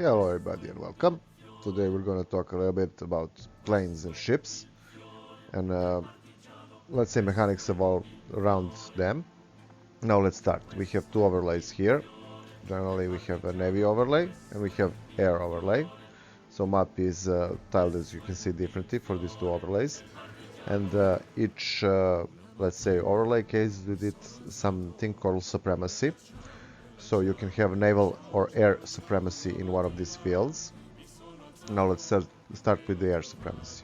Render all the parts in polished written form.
Hello everybody and welcome. Today we're going to talk a little bit about planes and ships and let's say mechanics of all around them. Now let's start. We have two overlays here. Generally we have a navy overlay and we have air overlay. So map is tiled, as you can see, differently for these two overlays, and each let's say overlay case with it something called supremacy. So you can have naval or air supremacy in one of these fields. Now let's start with the air supremacy.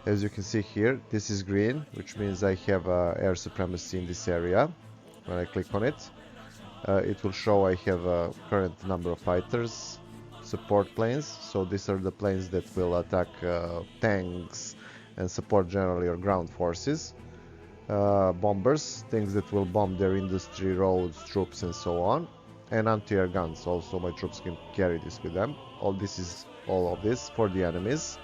As you can see here, this is green, which means I have air supremacy in this area. When I click on it, it will show I have a current number of fighters, support planes. So these are the planes that will attack tanks and support generally your ground forces. Bombers, things that will bomb their industry, roads, troops and so on, and anti-air guns. Also my troops can carry this with them. All of this for the enemies.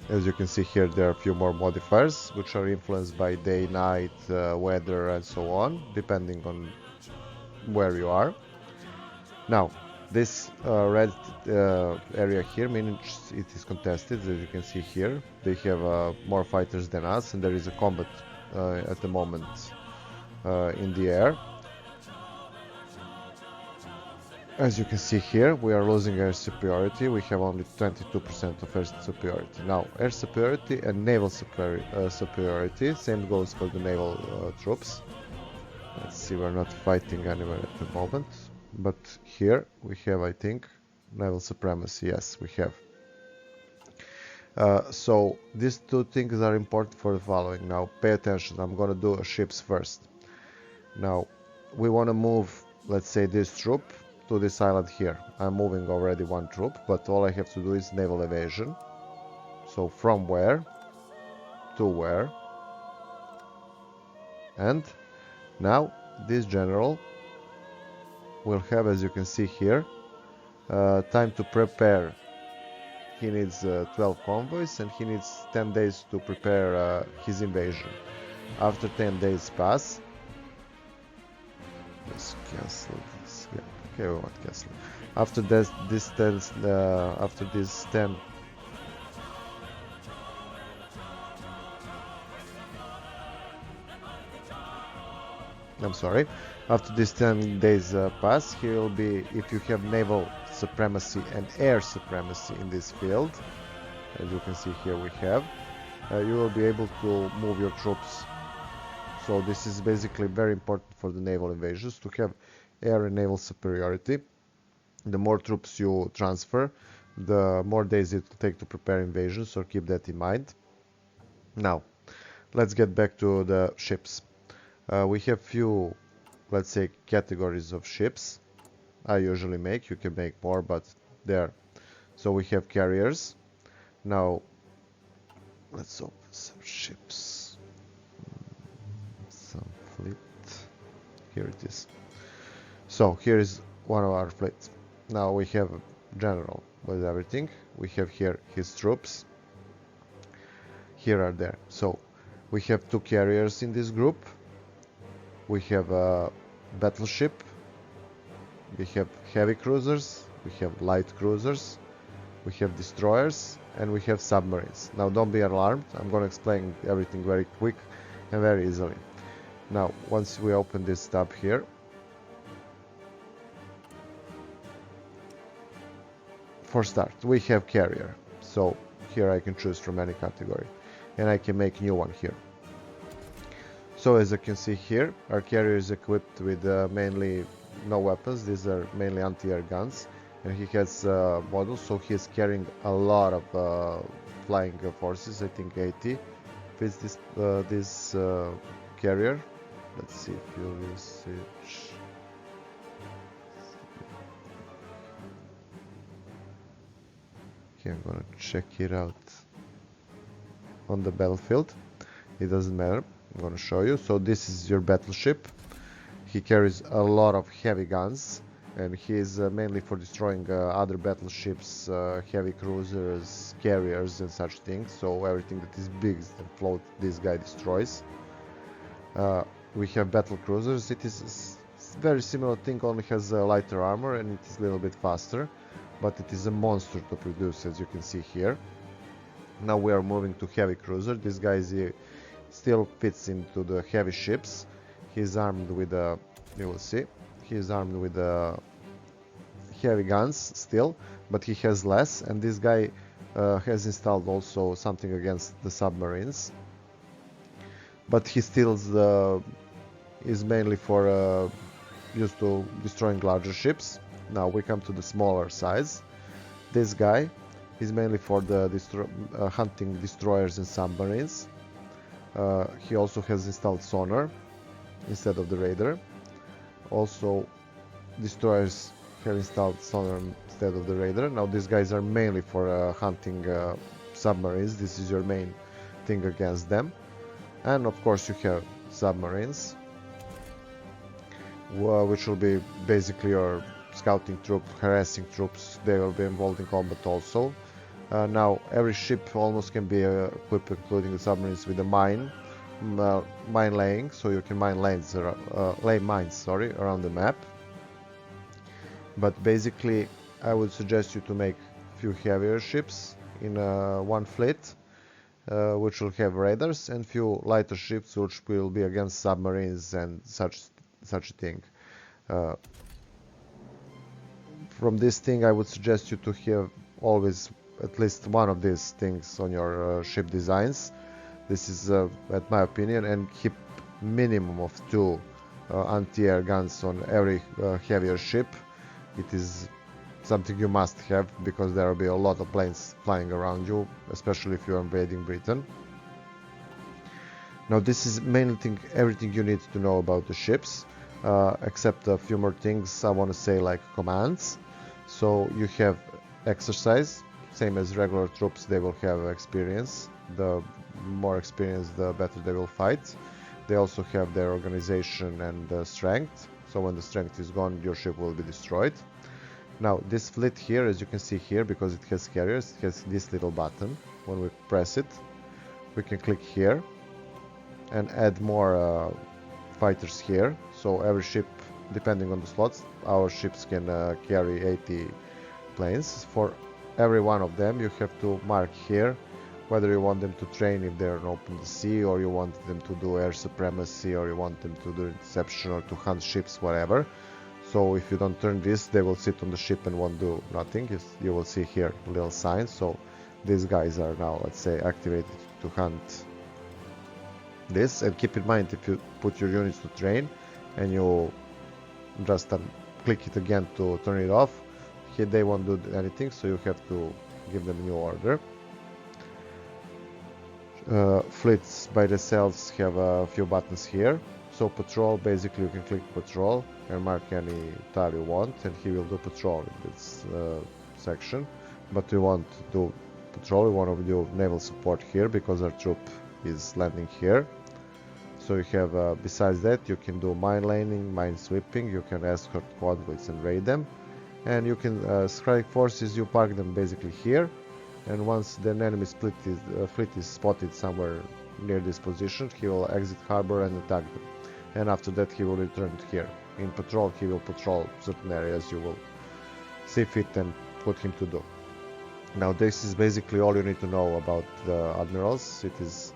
As you can see here, there are a few more modifiers which are influenced by day, night, weather and so on, depending on where you are. Now this red area here means it is contested. As you can see here, they have more fighters than us, and there is a combat at the moment in the air. As you can see here, we are losing air superiority. We have only 22% of air superiority. Now, air superiority and naval superiority, same goes for the naval troops. Let's see, we're not fighting anywhere at the moment. But here we have, I think, naval supremacy. Yes, we have. So these two things are important for the following. Now pay attention. I'm going to do ships first. Now we want to move, let's say, this troop to this island here. I'm moving already one troop, but all I have to do is naval evasion. So from where to where. And now this general will have, as you can see here, time to prepare. He needs 12 convoys and he needs 10 days to prepare his invasion. After 10 days pass, let's cancel this. Yeah, okay, we want cancel. After this 10. I'm sorry. After these 10 days pass, he will be, if you have naval supremacy and air supremacy in this field, as you can see here we have, you will be able to move your troops. So this is basically very important for the naval invasions, to have air and naval superiority. The more troops you transfer, the more days it will take to prepare invasions, so keep that in mind. Now, let's get back to the ships. We have few, let's say, categories of ships. I usually make, you can make more, but there. So we have carriers. Now let's open some ships. Some fleet. Here it is. So here is one of our fleets. Now we have a general with everything. We have here his troops. Here are there. So we have two carriers in this group. We have a battleship, we have heavy cruisers, we have light cruisers, we have destroyers, and we have submarines. Now don't be alarmed, I'm going to explain everything very quick and very easily. Now once we open this tab here, for start we have carrier. So here I can choose from any category and I can make new one here. So as you can see here, our carrier is equipped with mainly no weapons. These are mainly anti-air guns, and he has models, so he is carrying a lot of flying forces. I think 80 fits this carrier. Let's see if you research. Okay, I'm gonna check it out on the battlefield. It doesn't matter. I'm going to show you. So this is your battleship. He carries a lot of heavy guns, and he is mainly for destroying other battleships, heavy cruisers, carriers and such things. So everything that is big and float, this guy destroys. We have battle cruisers. It is very similar thing, only has lighter armor and it is a little bit faster, but it is a monster to produce, as you can see here. Now we are moving to heavy cruiser. This guy still fits into the heavy ships. He's armed with you will see, he's armed with heavy guns still, but he has less, and this guy has installed also something against the submarines, but he still is mainly for used to destroying larger ships. Now we come to the smaller size. This guy is mainly for the hunting destroyers and submarines. He also has installed sonar instead of the radar. Also, destroyers have installed sonar instead of the radar. Now these guys are mainly for hunting submarines. This is your main thing against them. And of course you have submarines, which will be basically your scouting troops, harassing troops. They will be involved in combat also. Now every ship almost can be equipped, including the submarines, with a mine laying, so you can lay mines around the map. But basically I would suggest you to make a few heavier ships in one fleet, which will have radars, and few lighter ships which will be against submarines and such a thing. From this thing I would suggest you to have always at least one of these things on your ship designs. This is at my opinion, and keep minimum of 2 anti-air guns on every heavier ship. It is something you must have, because there will be a lot of planes flying around you, especially if you are invading Britain. Now this is mainly everything you need to know about the ships, except a few more things I want to say, like commands. So you have exercise, same as regular troops, they will have experience. The more experience, the better they will fight. They also have their organization and strength, so when the strength is gone, your ship will be destroyed. Now this fleet here, as you can see here, because it has carriers, it has this little button. When we press it, we can click here and add more fighters here. So every ship, depending on the slots, our ships can carry 80 planes. For every one of them you have to mark here whether you want them to train if they're in open sea, or you want them to do air supremacy, or you want them to do interception or to hunt ships, whatever. So if you don't turn this, they will sit on the ship and won't do nothing. You will see here a little sign. So these guys are now, let's say, activated to hunt this. And keep in mind, if you put your units to train and you just click it again to turn it off, here they won't do anything, so you have to give them a new order. Fleets by themselves have a few buttons here. So patrol, basically you can click patrol and mark any tile you want, and he will do patrol in this section. But we want to do patrol, we want to do naval support here because our troop is landing here. So you have, besides that, you can do mine laning, mine sweeping, you can escort convoys and raid them, and you can strike forces, you park them basically here, and once the enemy fleet is spotted somewhere near this position, he will exit harbor and attack them. And after that he will return here. In patrol, he will patrol certain areas you will see fit and put him to do. Now this is basically all you need to know about the admirals. It is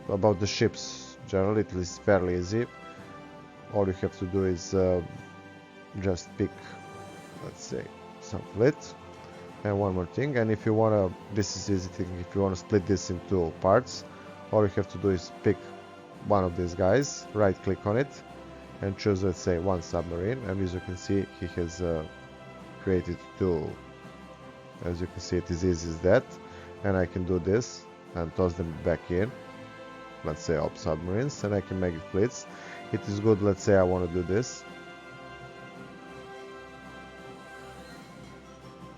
about the ships generally, it is fairly easy. All you have to do is just pick, let's say, some fleet. And one more thing, and if you wanna, this is easy thing, if you wanna split this into parts, all you have to do is pick one of these guys, right click on it, and choose, let's say, one submarine, and as you can see, he has created 2. As you can see, it is easy as that, and I can do this and toss them back in, let's say, up submarines, and I can make fleets. It is good, let's say I want to do this,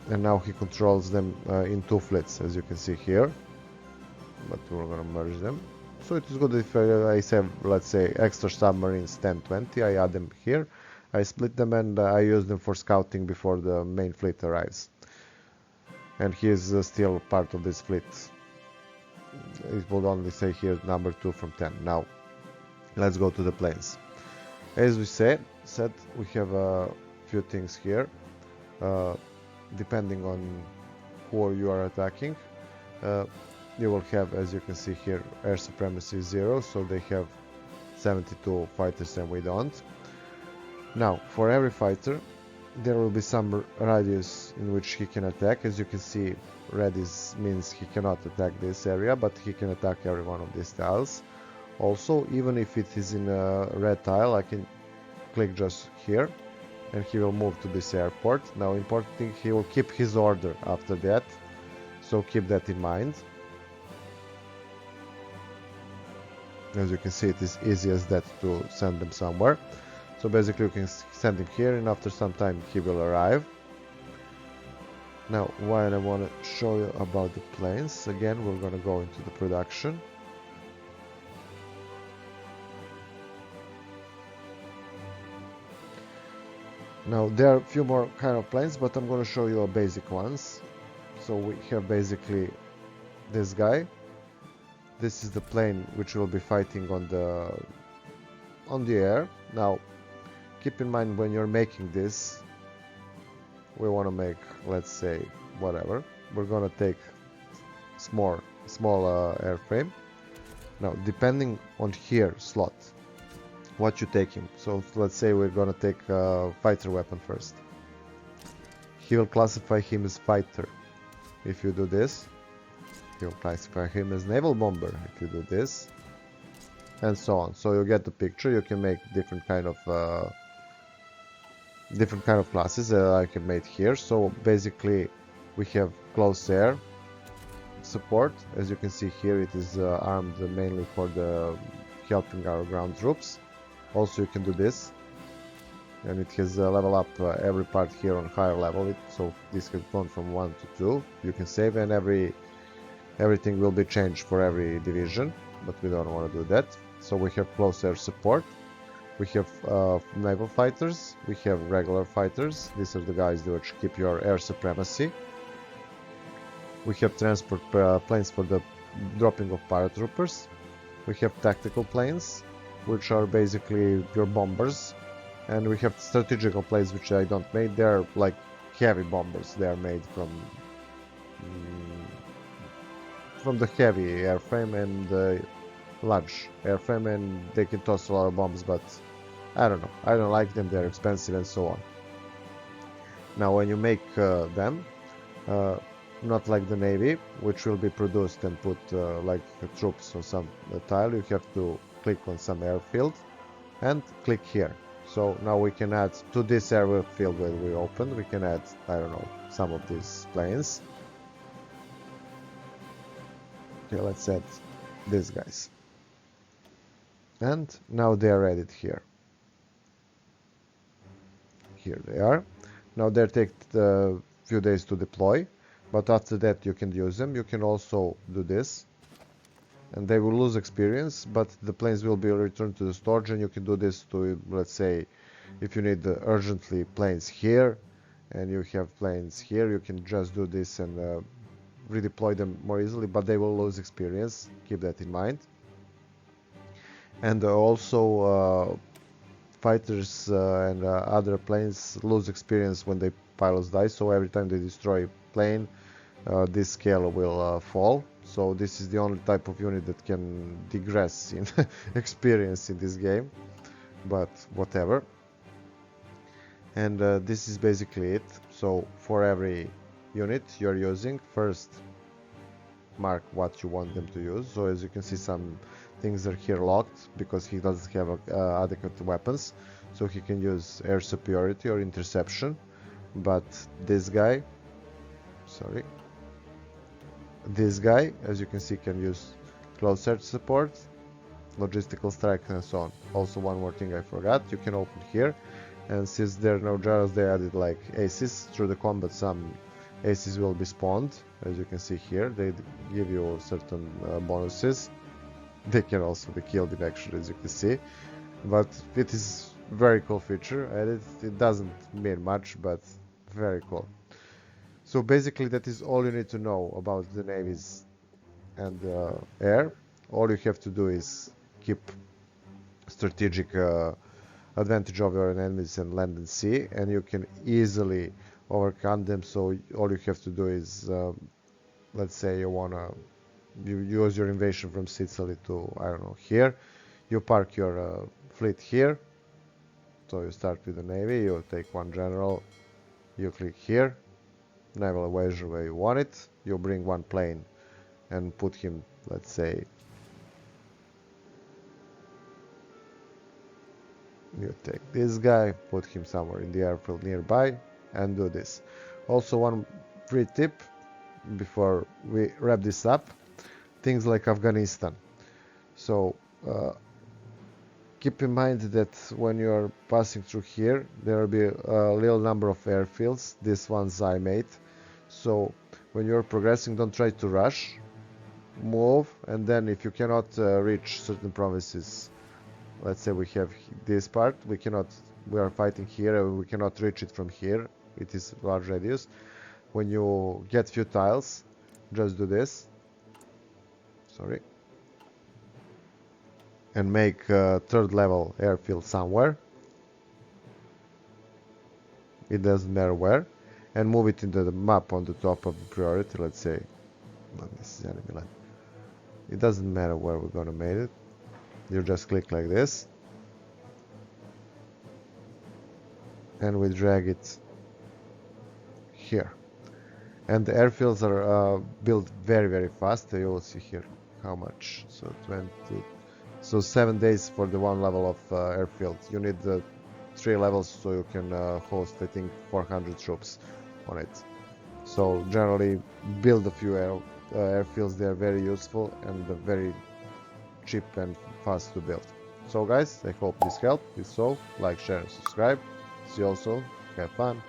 and now he controls them in 2 fleets, as you can see here, but we're gonna merge them. So it is good if I have, let's say, extra submarines 10-20, I add them here, I split them, and I use them for scouting before the main fleet arrives. And he is still part of this fleet. It will only say here number 2 from 10. Now let's go to the planes. As we say, said, we have a few things here, depending on who you are attacking. You will have, as you can see here, air supremacy 0, so they have 72 fighters and we don't. Now, for every fighter, there will be some radius in which he can attack. As you can see, red means he cannot attack this area, but he can attack every one of these tiles. Also, even if it is in a red tile, I can click just here and he will move to this airport. Now, important thing, he will keep his order after that, so keep that in mind. As you can see, it is easy as that to send them somewhere. So basically you can send him here and after some time he will arrive. Now, while I want to show you about the planes, again we're going to go into the production. Now there are a few more kind of planes, but I'm going to show you a basic ones. So we have basically this guy. This is the plane which will be fighting on the air. Now keep in mind, when you're making this, we want to make, let's say, whatever. We're gonna take small airframe. Now, depending on here slot, what you taking. So let's say we're gonna take a fighter weapon first. He will classify him as fighter. If you do this, he will classify him as naval bomber. If you do this, and so on. So you get the picture. You can make different kind of classes that I can make here. So basically we have close air support. As you can see here, it is armed mainly for the helping our ground troops. Also you can do this, and it has level up every part here on higher level. So this has gone from 1 to 2. You can save, and everything will be changed for every division, but we don't want to do that. So we have close air support. We have naval fighters, we have regular fighters. These are the guys which keep your air supremacy. We have transport planes for the dropping of paratroopers. We have tactical planes, which are basically your bombers. And we have strategical planes, which I don't make. They're like heavy bombers. They are made from the heavy airframe and the large airframe, and they can toss a lot of bombs, but I don't know. I don't like them. They're expensive and so on. Now, when you make them, not like the Navy, which will be produced and put like troops on some tile, you have to click on some airfield and click here. So now we can add to this airfield that we opened, we can add, I don't know, some of these planes. Okay, let's add these guys. And now they are added here. Here they are. Now they take a few days to deploy, but after that you can use them. You can also do this, and they will lose experience, but the planes will be returned to the storage, and you can do this to, let's say, if you need urgently planes here, and you have planes here, you can just do this and redeploy them more easily, but they will lose experience. Keep that in mind. And also fighters and other planes lose experience when the pilots die, so every time they destroy a plane, this scale will fall. So this is the only type of unit that can digress in experience in this game, but whatever. And this is basically it. So for every unit you're using, first mark what you want them to use. So as you can see, some things are here locked because he doesn't have adequate weapons, so he can use air superiority or interception. But this guy, as you can see, can use close air support, logistical strike, and so on. Also, one more thing I forgot, you can open here, and since there are no jars, they added like aces. Through the combat, some aces will be spawned. As you can see here, they give you certain bonuses. They can also be killed in action, as you can see, but it is very cool feature, and it doesn't mean much, but very cool. So basically that is all you need to know about the navies and air. All you have to do is keep strategic advantage over your enemies in land and sea, and you can easily overcome them. So all you have to do is, let's say you use your invasion from Sicily to, I don't know, here. You park your fleet here. So you start with the navy, you take one general, you click here, naval invasion where you want it, you bring one plane and put him, let's say, you take this guy, put him somewhere in the airfield nearby, and do this. Also, one free tip before we wrap this up, things like Afghanistan. So keep in mind that when you're passing through here, there will be a little number of airfields. These ones I made. So when you're progressing, don't try to rush. Move, and then if you cannot reach certain provinces, let's say we have this part, we are fighting here and we cannot reach it from here. It is large radius. When you get few tiles, just do this. Sorry. And make a third level airfield somewhere. It doesn't matter where. And move it into the map on the top of the priority. Let's say, this is enemy land. It doesn't matter where we're gonna make it. You just click like this. And we drag it here. And the airfields are built very, very fast. You will see here how much. So 20. So 7 days for the one level of airfield. You need 3 levels so you can host, I think, 400 troops on it. So generally, build a few airfields. They are very useful and very cheap and fast to build. So guys, I hope this helped. If so, like, share and subscribe. See you also. Have fun.